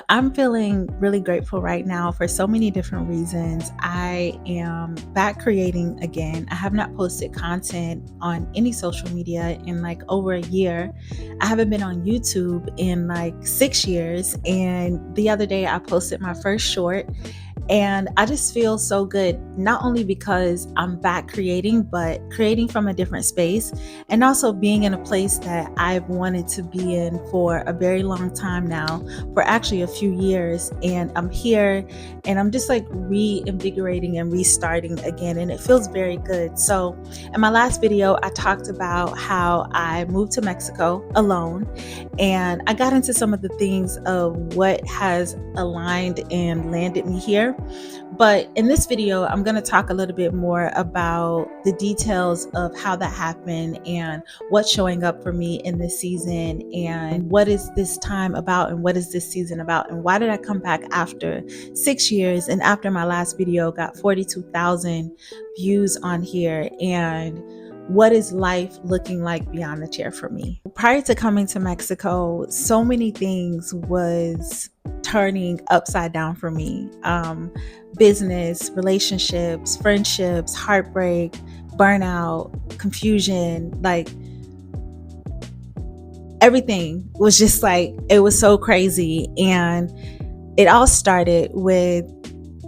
I'm feeling really grateful right now for so many different reasons. I am back creating again. I have not posted content on any social media in like over a year. I haven't been on YouTube in like 6 years. And the other day I posted my first short. And I just feel so good, not only because I'm back creating, but creating from a different space and also being in a place that I've wanted to be in for a very long time now, for actually a few years. And I'm here and I'm just like reinvigorating and restarting again. And it feels very good. So in my last video, I talked about how I moved to Mexico alone. And I got into some of the things of what has aligned and landed me here. But in this video, I'm going to talk a little bit more about the details of how that happened and what's showing up for me in this season and what is this time about and what is this season about and why did I come back after 6 years and after my last video got 42,000 views on here, and what is life looking like beyond the chair for me. Prior to coming to Mexico, so many things was turning upside down for me. Business, relationships, friendships, heartbreak, burnout, confusion, like everything was just like, it was so crazy. And it all started with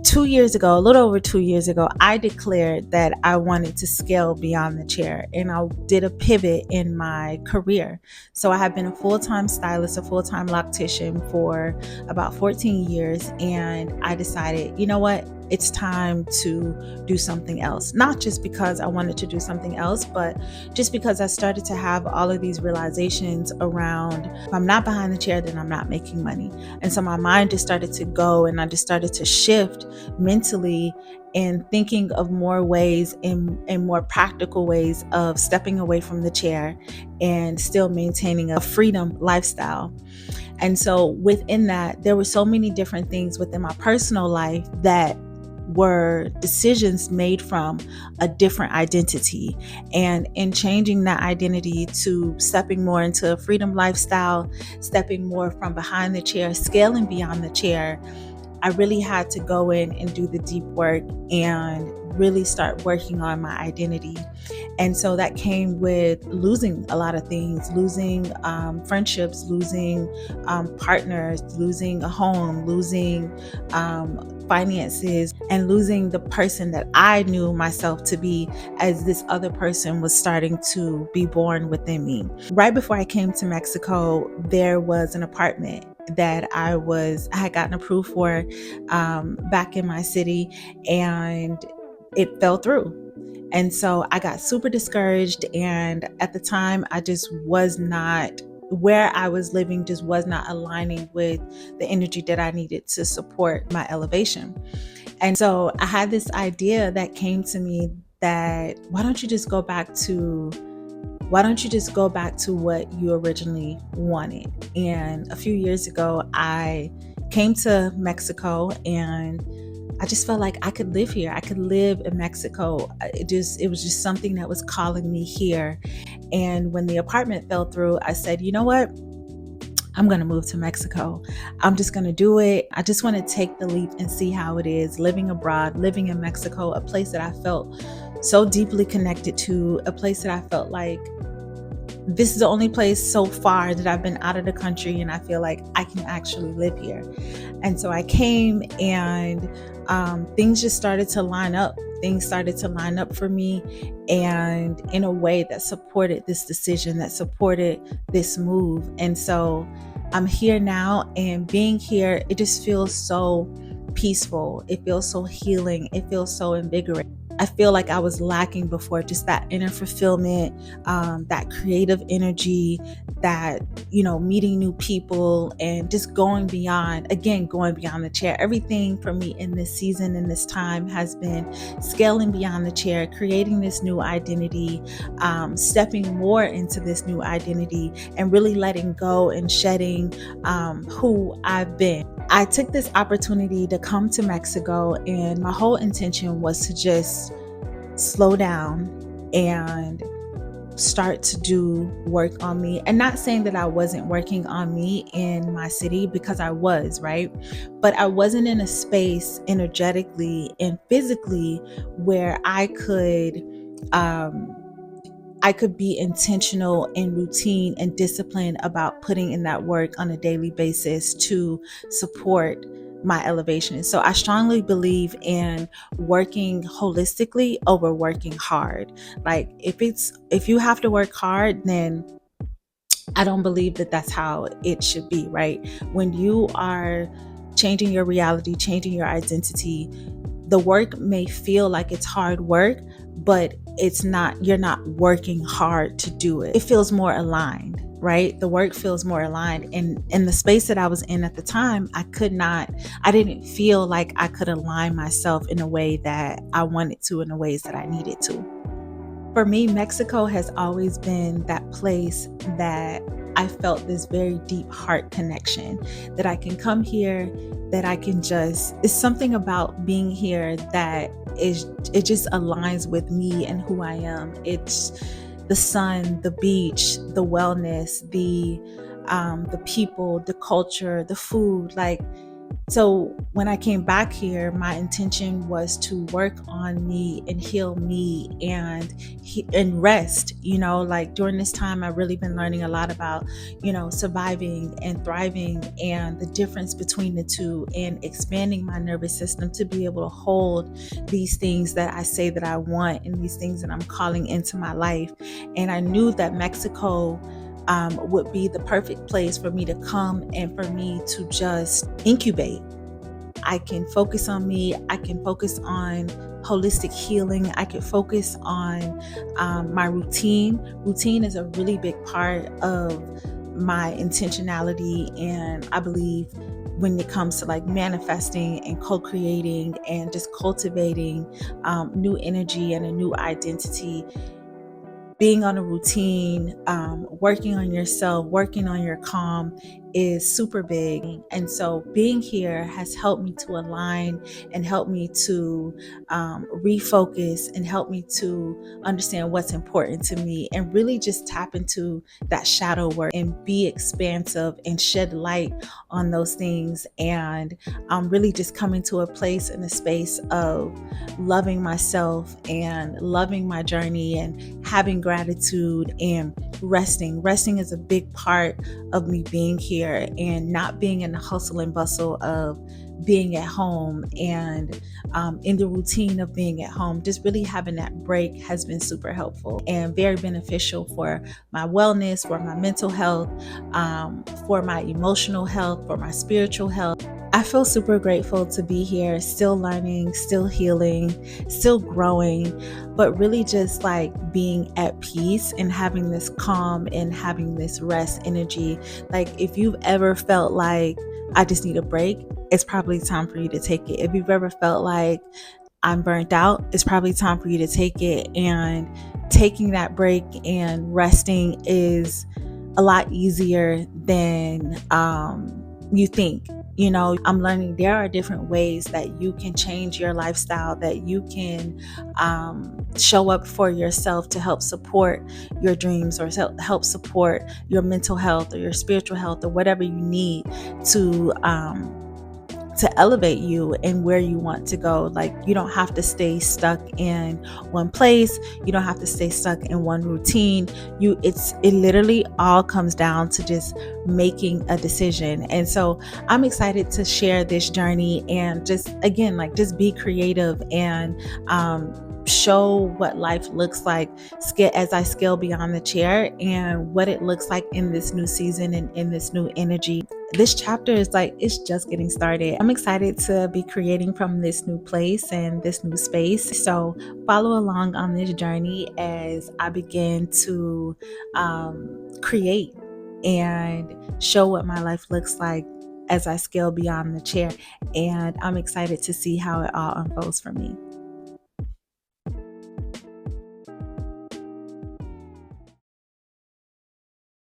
2 years ago, a little over 2 years ago, I declared that I wanted to scale beyond the chair, and I did a pivot in my career. So I have been a full-time stylist, a full-time loctician for about 14 years, and I decided, you know what? It's time to do something else. Not just because I wanted to do something else, but just because I started to have all of these realizations around, if I'm not behind the chair, then I'm not making money. And so my mind just started to go, and I just started to shift mentally and thinking of more ways and more practical ways of stepping away from the chair and still maintaining a freedom lifestyle. And so within that, there were so many different things within my personal life that were decisions made from a different identity. And in changing that identity to stepping more into a freedom lifestyle, stepping more from behind the chair, scaling beyond the chair, I really had to go in and do the deep work and really start working on my identity. And so that came with losing a lot of things, losing friendships, losing partners, losing a home, losing finances, and losing the person that I knew myself to be, as this other person was starting to be born within me. Right before I came to Mexico, there was an apartment that I had gotten approved for back in my city, and it fell through. And so I got super discouraged. And at the time, I just was not, where I was living just was not aligning with the energy that I needed to support my elevation. And so I had this idea that came to me that why don't you just go back to what you originally wanted? And a few years ago, I came to Mexico, and I just felt like I could live here. I could live in Mexico. It was just something that was calling me here. And when the apartment fell through, I said, you know what? I'm going to move to Mexico. I'm just going to do it. I just want to take the leap and see how it is living abroad, living in Mexico, a place that I felt so deeply connected to, a place that I felt like this is the only place so far that I've been out of the country and I feel like I can actually live here. And so I came, and things just started to line up. Things started to line up for me, and in a way that supported this decision, that supported this move. And so I'm here now, and being here, it just feels so peaceful. It feels so healing. It feels so invigorating. I feel like I was lacking before, just that inner fulfillment, that creative energy, that, meeting new people and just going beyond the chair. Everything for me in this season, in this time, has been scaling beyond the chair, creating this new identity, stepping more into this new identity, and really letting go and shedding who I've been. I took this opportunity to come to Mexico, and my whole intention was to just slow down and start to do work on me. And not saying that I wasn't working on me in my city, because I was, right? But I wasn't in a space energetically and physically where I could be intentional and routine and disciplined about putting in that work on a daily basis to support my elevation. So I strongly believe in working holistically over working hard. Like if you have to work hard, then I don't believe that that's how it should be, right? When you are changing your reality, changing your identity, the work may feel like it's hard work, but it's not, you're not working hard to do it. It feels more aligned, right? The work feels more aligned. And in the space that I was in at the time, I didn't feel like I could align myself in a way that I wanted to, in the ways that I needed to. For me, Mexico has always been that place that I felt this very deep heart connection, that I can come here, that I can just, it's something about being here that it just aligns with me and who I am. It's the sun, the beach, the wellness, the people, the culture, the food, like. So when I came back here, my intention was to work on me and heal me and rest. Like during this time, I've really been learning a lot about, surviving and thriving and the difference between the two, and expanding my nervous system to be able to hold these things that I say that I want and these things that I'm calling into my life. And I knew that Mexico would be the perfect place for me to come and for me to just incubate. I can focus on me. I can focus on holistic healing. I can focus on my routine. Routine is a really big part of my intentionality. And I believe when it comes to like manifesting and co-creating and just cultivating new energy and a new identity, being on a routine, working on yourself, working on your calm is super big. And so being here has helped me to align and help me to refocus and help me to understand what's important to me, and really just tap into that shadow work and be expansive and shed light on those things. And really just coming to a place in a space of loving myself and loving my journey and having gratitude and resting. Resting is a big part of me being here and not being in the hustle and bustle of being at home and in the routine of being at home. Just really having that break has been super helpful and very beneficial for my wellness, for my mental health, for my emotional health, for my spiritual health. I feel super grateful to be here, still learning, still healing, still growing, but really just like being at peace and having this calm and having this rest energy. Like if you've ever felt like I just need a break, it's probably time for you to take it. If you've ever felt like I'm burnt out, it's probably time for you to take it. And taking that break and resting is a lot easier than you think. I'm learning there are different ways that you can change your lifestyle, that you can show up for yourself to help support your dreams or help support your mental health or your spiritual health or whatever you need to elevate you and where you want to go. Like you don't have to stay stuck in one place. You don't have to stay stuck in one routine. It literally all comes down to just making a decision. And so I'm excited to share this journey and just again, like just be creative and show what life looks like as I scale beyond the chair, and what it looks like in this new season and in this new energy. This chapter is like, it's just getting started. I'm excited to be creating from this new place and this new space. So follow along on this journey as I begin to create and show what my life looks like as I scale beyond the chair. And I'm excited to see how it all unfolds for me.